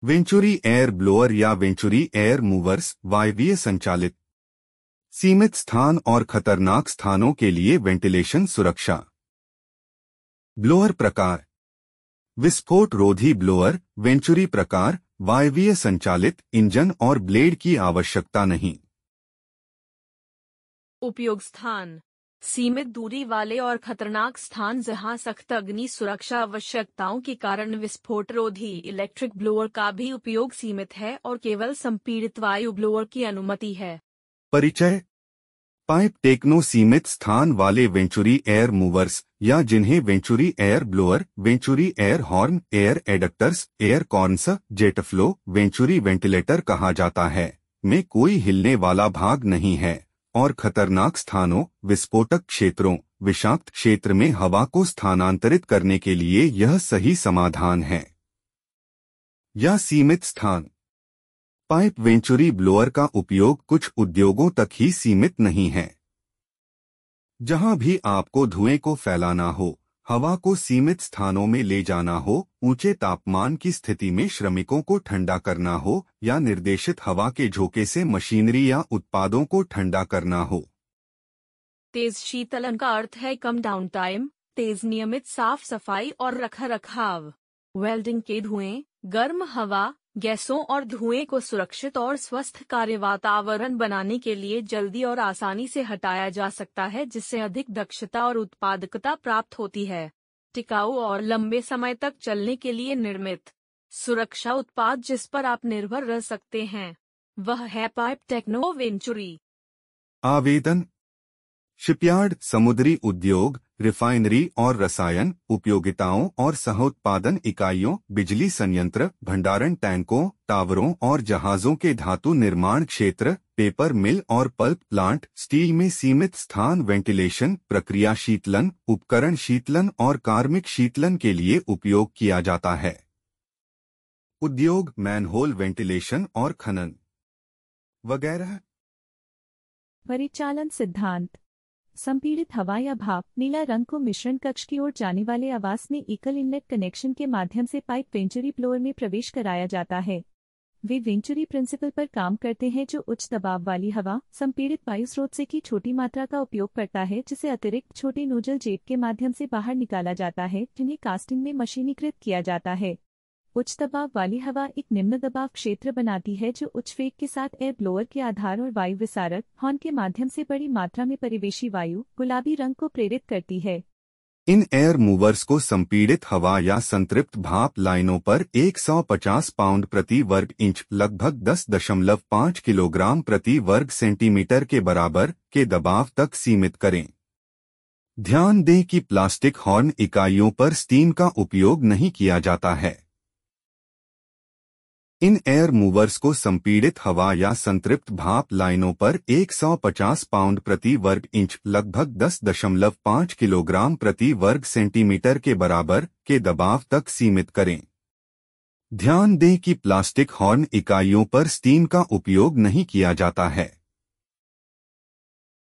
Venturi air blower या venturi air movers वायवीय संचालित सीमित स्थान और खतरनाक स्थानों के लिए वेंटिलेशन सुरक्षा। ब्लोअर प्रकार। विस्फोट रोधी ब्लोअर वेंचुरी प्रकार, वायवीय संचालित, इंजन और ब्लेड की आवश्यकता नहीं। उपयोग स्थान। सीमित दूरी वाले और खतरनाक स्थान जहां सख्त अग्नि सुरक्षा आवश्यकताओं के कारण विस्फोट रोधी इलेक्ट्रिक ब्लोअर का भी उपयोग सीमित है और केवल संपीड़ित वायु ब्लोअर की अनुमति है। परिचय। पाइप टेक्नो सीमित स्थान वाले वेंचुरी एयर मूवर्स या जिन्हें venturi air blower, venturi air horn, air eductors, air corns, jet flow, venturi ventilator कहा जाता है, में कोई हिलने वाला भाग नहीं है और खतरनाक स्थानों, विस्फोटक क्षेत्रों, विषाक्त क्षेत्र में हवा को स्थानांतरित करने के लिए यह सही समाधान है। या सीमित स्थान। पाइप वेंचुरी ब्लोअर का उपयोग कुछ उद्योगों तक ही सीमित नहीं है। जहां भी आपको धुएं को फैलाना हो, हवा को सीमित स्थानों में ले जाना हो, ऊंचे तापमान की स्थिति में श्रमिकों को ठंडा करना हो या निर्देशित हवा के झोंके से मशीनरी या उत्पादों को ठंडा करना हो। तेज शीतलन का अर्थ है कम डाउन टाइम, तेज नियमित साफ सफाई और रखरखाव। वेल्डिंग के धुएं, गर्म हवा, गैसों और धुएं को सुरक्षित और स्वस्थ कार्य वातावरण बनाने के लिए जल्दी और आसानी से हटाया जा सकता है, जिससे अधिक दक्षता और उत्पादकता प्राप्त होती है। टिकाऊ और लंबे समय तक चलने के लिए निर्मित सुरक्षा उत्पाद जिस पर आप निर्भर रह सकते हैं वह है पाइप टेक्नो वेंचुरी। आवेदन। शिपयार्ड, समुद्री उद्योग, रिफाइनरी और रसायन उपयोगिताओं और सहोत्पादन इकाइयों, बिजली संयंत्र, भंडारण टैंकों, टावरों और जहाजों के धातु निर्माण क्षेत्र, पेपर मिल और पल्प प्लांट, स्टील में सीमित स्थान वेंटिलेशन, प्रक्रिया शीतलन, उपकरण शीतलन और कार्मिक शीतलन के लिए उपयोग किया जाता है। उद्योग, मैनहोल वेंटिलेशन और खनन वगैरह। परिचालन सिद्धांत। संपीड़ित हवा या भाप नीला रंग को मिश्रण कक्ष की ओर जाने वाले आवास में एकल इनलेट कनेक्शन के माध्यम से पाइप वेंचुरी ब्लोअर में प्रवेश कराया जाता है। वे वेंचुरी प्रिंसिपल पर काम करते हैं जो उच्च दबाव वाली हवा संपीड़ित वायु स्रोत से की छोटी मात्रा का उपयोग करता है, जिसे अतिरिक्त छोटे नोजल जेट के माध्यम से बाहर निकाला जाता है, जिन्हें कास्टिंग में मशीनीकृत किया जाता है। उच्च दबाव वाली हवा एक निम्न दबाव क्षेत्र बनाती है जो उच्च वेग के साथ एयर ब्लोअर के आधार और वायु विसारक हॉर्न के माध्यम से बड़ी मात्रा में परिवेशी वायु गुलाबी रंग को प्रेरित करती है। इन एयर मूवर्स को संपीड़ित हवा या संतृप्त भाप लाइनों पर 150 पाउंड प्रति वर्ग इंच लगभग 10.5 किलोग्राम प्रति वर्ग सेंटीमीटर के बराबर के दबाव तक सीमित करें। ध्यान दें कि प्लास्टिक हॉर्न इकाइयों पर स्टीम का उपयोग नहीं किया जाता है। इन एयर मूवर्स को संपीड़ित हवा या संतृप्त भाप लाइनों पर 150 पाउंड प्रति वर्ग इंच लगभग 10.5 किलोग्राम प्रति वर्ग सेंटीमीटर के बराबर के दबाव तक सीमित करें। ध्यान दें कि प्लास्टिक हॉर्न इकाइयों पर स्टीम का उपयोग नहीं किया जाता है।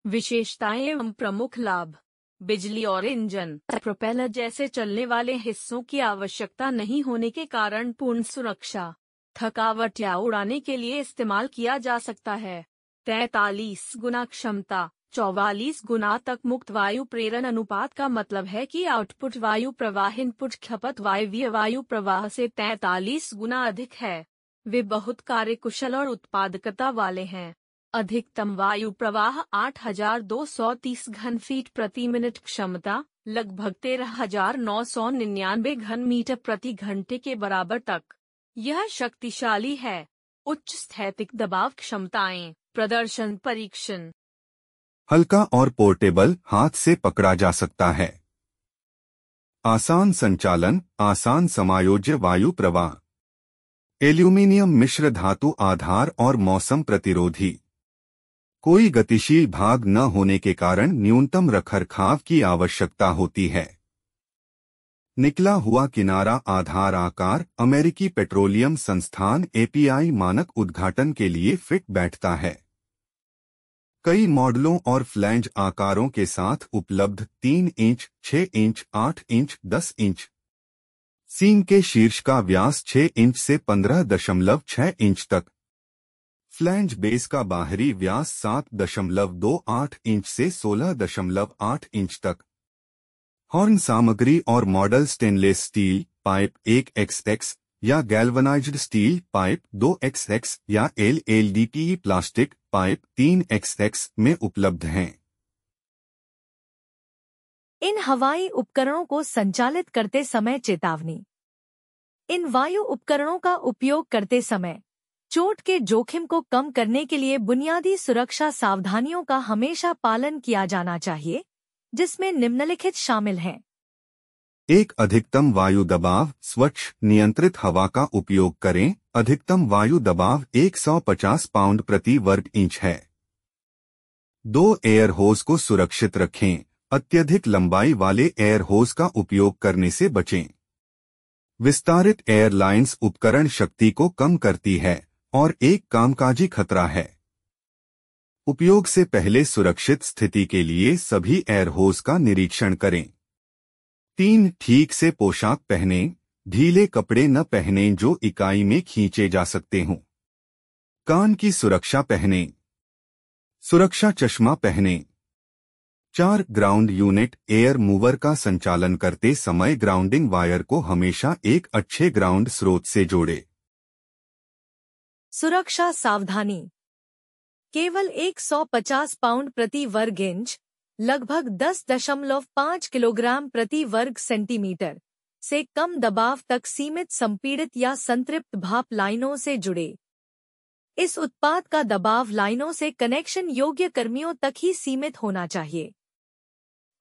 विशेषताएं एवं प्रमुख लाभ। बिजली और इंजन प्रोपेलर जैसे चलने वाले हिस्सों की आवश्यकता नहीं होने के कारण पूर्ण सुरक्षा। थकावट या उड़ाने के लिए इस्तेमाल किया जा सकता है। 43 गुना क्षमता। 44 गुना तक मुक्त वायु प्रेरण अनुपात का मतलब है कि आउटपुट वायु प्रवाह इनपुट खपत वायवीय वायु प्रवाह से 43 गुना अधिक है। वे बहुत कार्यकुशल और उत्पादकता वाले हैं। अधिकतम वायु प्रवाह 8,230 घन फीट प्रति मिनट क्षमता लगभग 13,999 घन मीटर प्रति घंटे के बराबर तक। यह शक्तिशाली है। उच्च स्थैतिक दबाव क्षमताएं। प्रदर्शन परीक्षण। हल्का और पोर्टेबल, हाथ से पकड़ा जा सकता है। आसान संचालन, आसान समायोज्य वायु प्रवाह। एल्यूमीनियम मिश्र धातु आधार और मौसम प्रतिरोधी। कोई गतिशील भाग न होने के कारण न्यूनतम रखरखाव की आवश्यकता होती है। निकला हुआ किनारा आधार आकार अमेरिकी पेट्रोलियम संस्थान एपीआई मानक उद्घाटन के लिए फिट बैठता है। कई मॉडलों और फ्लैंज आकारों के साथ उपलब्ध 3 इंच, 6 इंच, 8 इंच, 10 इंच। सींग के शीर्ष का व्यास 6 इंच से 15.6 इंच तक। फ्लैंज बेस का बाहरी व्यास 7.28 इंच से 16.8 इंच तक। हॉर्न सामग्री और model stainless steel pipe 1xx या गैल्वनाइज्ड स्टील पाइप 2xx या LLDPE प्लास्टिक पाइप 3xx में उपलब्ध हैं। इन हवाई उपकरणों को संचालित करते समय चेतावनी। इन वायु उपकरणों का उपयोग करते समय चोट के जोखिम को कम करने के लिए बुनियादी सुरक्षा सावधानियों का हमेशा पालन किया जाना चाहिए, जिसमें निम्नलिखित शामिल हैं। एक अधिकतम वायु दबाव स्वच्छ नियंत्रित हवा का उपयोग करें। अधिकतम वायु दबाव 150 पाउंड प्रति वर्ग इंच है। 2 एयर होस को सुरक्षित रखें। अत्यधिक लंबाई वाले एयर होस का उपयोग करने से बचें। विस्तारित एयरलाइंस उपकरण शक्ति को कम करती है और एक कामकाजी खतरा है। उपयोग से पहले सुरक्षित स्थिति के लिए सभी एयर होस का निरीक्षण करें। 3 ठीक से पोशाक पहनें। ढीले कपड़े न पहनें जो इकाई में खींचे जा सकते हों। कान की सुरक्षा पहनें। सुरक्षा चश्मा पहनें। 4 ग्राउंड यूनिट एयर मूवर का संचालन करते समय ग्राउंडिंग वायर को हमेशा एक अच्छे ग्राउंड स्रोत से जोड़ें। सुरक्षा सावधानी। केवल 150 पाउंड प्रति वर्ग इंच लगभग 10.5 किलोग्राम प्रति वर्ग सेंटीमीटर से कम दबाव तक सीमित संपीड़ित या संतृप्त भाप लाइनों से जुड़े। इस उत्पाद का दबाव लाइनों से कनेक्शन योग्य कर्मियों तक ही सीमित होना चाहिए।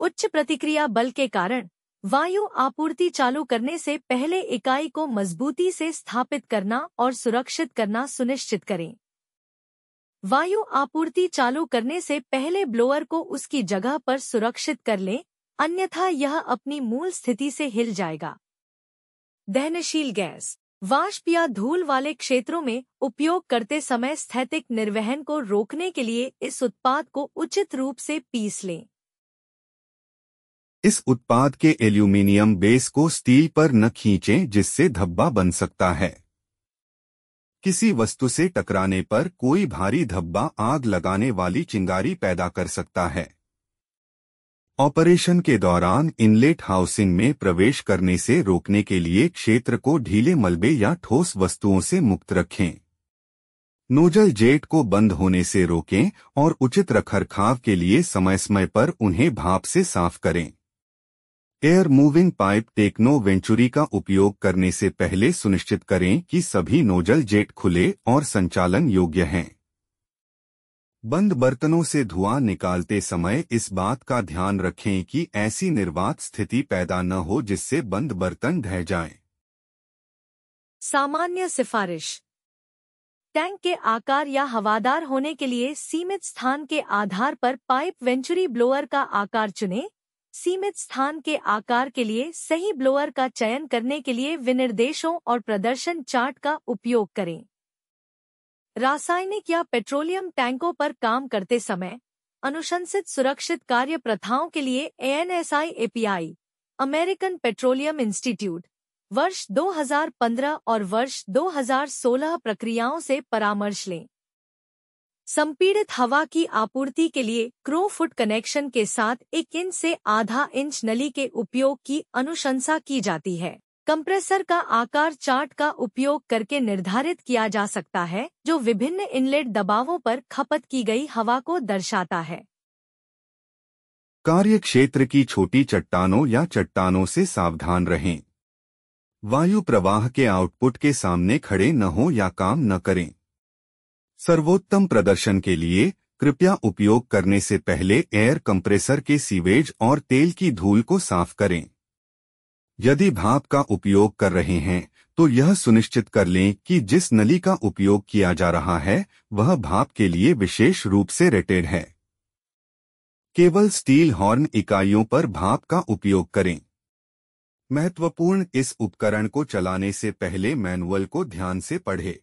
उच्च प्रतिक्रिया बल के कारण वायु आपूर्ति चालू करने से पहले इकाई को मजबूती से स्थापित करना और सुरक्षित करना सुनिश्चित करें। वायु आपूर्ति चालू करने से पहले ब्लोअर को उसकी जगह पर सुरक्षित कर लें, अन्यथा यह अपनी मूल स्थिति से हिल जाएगा। दहनशील गैस वाष्प या धूल वाले क्षेत्रों में उपयोग करते समय स्थैतिक निर्वहन को रोकने के लिए इस उत्पाद को उचित रूप से पीस लें। इस उत्पाद के एल्यूमीनियम बेस को स्टील पर न खींचें जिससे धब्बा बन सकता है। किसी वस्तु से टकराने पर कोई भारी धब्बा आग लगाने वाली चिंगारी पैदा कर सकता है। ऑपरेशन के दौरान इनलेट हाउसिंग में प्रवेश करने से रोकने के लिए क्षेत्र को ढीले मलबे या ठोस वस्तुओं से मुक्त रखें। नोजल जेट को बंद होने से रोकें और उचित रखरखाव के लिए समय समय पर उन्हें भाप से साफ करें। Air moving pipe techno venturi का उपयोग करने से पहले सुनिश्चित करें कि सभी नोजल जेट खुले और संचालन योग्य हैं। बंद बर्तनों से धुआं निकालते समय इस बात का ध्यान रखें कि ऐसी निर्वात स्थिति पैदा न हो जिससे बंद बर्तन ढह जाएं। सामान्य सिफारिश। टैंक के आकार या हवादार होने के लिए सीमित स्थान के आधार पर पाइप वेंचुरी ब्लोअर का आकार चुनें। सीमित स्थान के आकार के लिए सही ब्लोअर का चयन करने के लिए विनिर्देशों और प्रदर्शन चार्ट का उपयोग करें। रासायनिक या पेट्रोलियम टैंकों पर काम करते समय अनुशंसित सुरक्षित कार्य प्रथाओं के लिए ANSI API American petroleum institute वर्ष 2015 और वर्ष 2016 प्रक्रियाओं से परामर्श लें। संपीड़ित हवा की आपूर्ति के लिए क्रो फुट कनेक्शन के साथ 1 इंच से आधा इंच नली के उपयोग की अनुशंसा की जाती है। कंप्रेसर का आकार चार्ट का उपयोग करके निर्धारित किया जा सकता है, जो विभिन्न इनलेट दबावों पर खपत की गई हवा को दर्शाता है। कार्य क्षेत्र की छोटी चट्टानों या चट्टानों से सावधान रहें। वायु प्रवाह के आउटपुट के सामने खड़े न हो या काम न करें। सर्वोत्तम प्रदर्शन के लिए कृपया उपयोग करने से पहले एयर कंप्रेसर के सीवेज और तेल की धूल को साफ करें। यदि भाप का उपयोग कर रहे हैं तो यह सुनिश्चित कर लें कि जिस नली का उपयोग किया जा रहा है वह भाप के लिए विशेष रूप से रेटेड है। केवल स्टील हॉर्न इकाइयों पर भाप का उपयोग करें। महत्वपूर्ण, इस उपकरण को चलाने से पहले मैनुअल को ध्यान से पढ़ें।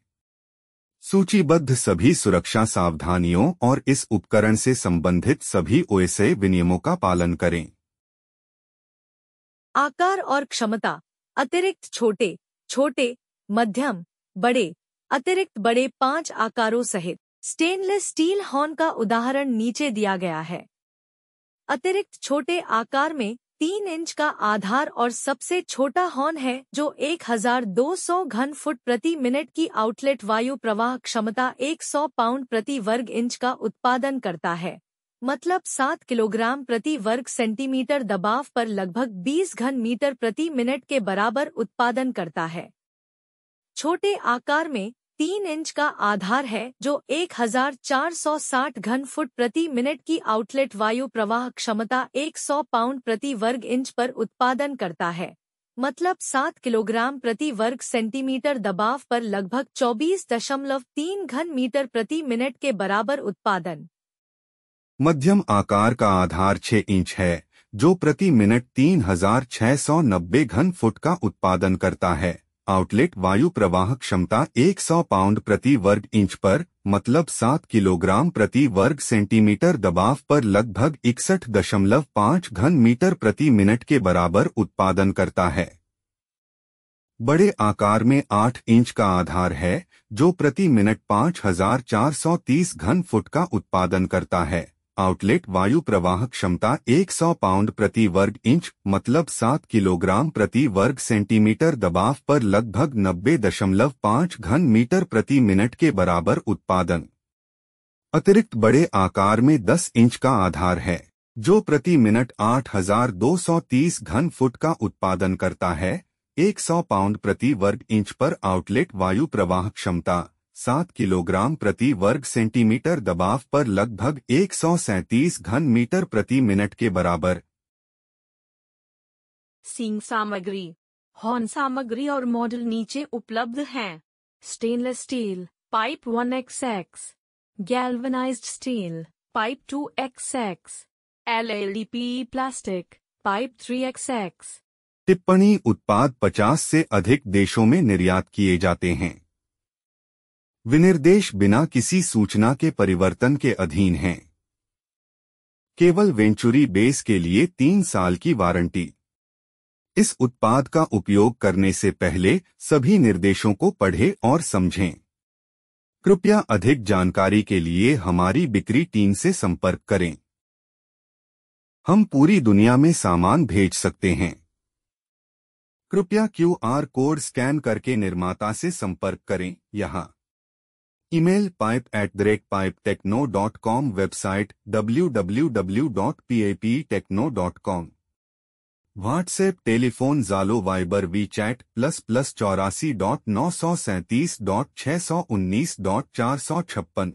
सूचीबद्ध सभी सुरक्षा सावधानियों और इस उपकरण से संबंधित सभी OSA विनियमों का पालन करें। आकार और क्षमता। अतिरिक्त छोटे, छोटे, मध्यम, बड़े, अतिरिक्त बड़े 5 आकारों सहित स्टेनलेस स्टील हॉर्न का उदाहरण नीचे दिया गया है। अतिरिक्त छोटे आकार में 3 इंच का आधार और सबसे छोटा हॉर्न है जो 1200 घन फुट प्रति मिनट की आउटलेट वायु प्रवाह क्षमता 100 पाउंड प्रति वर्ग इंच का उत्पादन करता है, मतलब 7 किलोग्राम प्रति वर्ग सेंटीमीटर दबाव पर लगभग 20 घन मीटर प्रति मिनट के बराबर उत्पादन करता है। छोटे आकार में 3 इंच का आधार है जो 1460 घन फुट प्रति मिनट की आउटलेट वायु प्रवाह क्षमता 100 पाउंड प्रति वर्ग इंच पर उत्पादन करता है, मतलब 7 किलोग्राम प्रति वर्ग सेंटीमीटर दबाव पर लगभग 24.3 घन मीटर प्रति मिनट के बराबर उत्पादन। मध्यम आकार का आधार 6 इंच है जो प्रति मिनट 3690 घन फुट का उत्पादन करता है। आउटलेट वायु प्रवाह क्षमता 100 पाउंड प्रति वर्ग इंच पर, मतलब 7 किलोग्राम प्रति वर्ग सेंटीमीटर दबाव पर लगभग 61.5 घन मीटर प्रति मिनट के बराबर उत्पादन करता है। बड़े आकार में 8 इंच का आधार है जो प्रति मिनट 5430 घन फुट का उत्पादन करता है। आउटलेट वायु प्रवाह क्षमता 100 पाउंड प्रति वर्ग इंच, मतलब 7 किलोग्राम प्रति वर्ग सेंटीमीटर दबाव पर लगभग 90.5 घन मीटर प्रति मिनट के बराबर उत्पादन। अतिरिक्त बड़े आकार में 10 इंच का आधार है जो प्रति मिनट 8230 घन फुट का उत्पादन करता है। 100 पाउंड प्रति वर्ग इंच पर आउटलेट वायु प्रवाह क्षमता 7 किलोग्राम प्रति वर्ग सेंटीमीटर दबाव पर लगभग 137 घन मीटर प्रति मिनट के बराबर। सींग सामग्री, हॉर्न सामग्री और मॉडल नीचे उपलब्ध हैं। Stainless steel pipe 1XX, galvanised steel pipe 2XX, LLDPE plastic pipe 3XX। टिप्पणी: उत्पाद 50 से अधिक देशों में निर्यात किए जाते हैं। विनिर्देश बिना किसी सूचना के परिवर्तन के अधीन हैं। केवल वेंचुरी बेस के लिए 3 साल की वारंटी। इस उत्पाद का उपयोग करने से पहले सभी निर्देशों को पढ़ें और समझें। कृपया अधिक जानकारी के लिए हमारी बिक्री टीम से संपर्क करें। हम पूरी दुनिया में सामान भेज सकते हैं। कृपया QR कोड स्कैन करके निर्माता से संपर्क करें। यहाँ email pipe@pipetechno.com, website www.paptechno.com, WhatsApp, telephone, Zalo, Viber, WeChat ++84.937.619.456।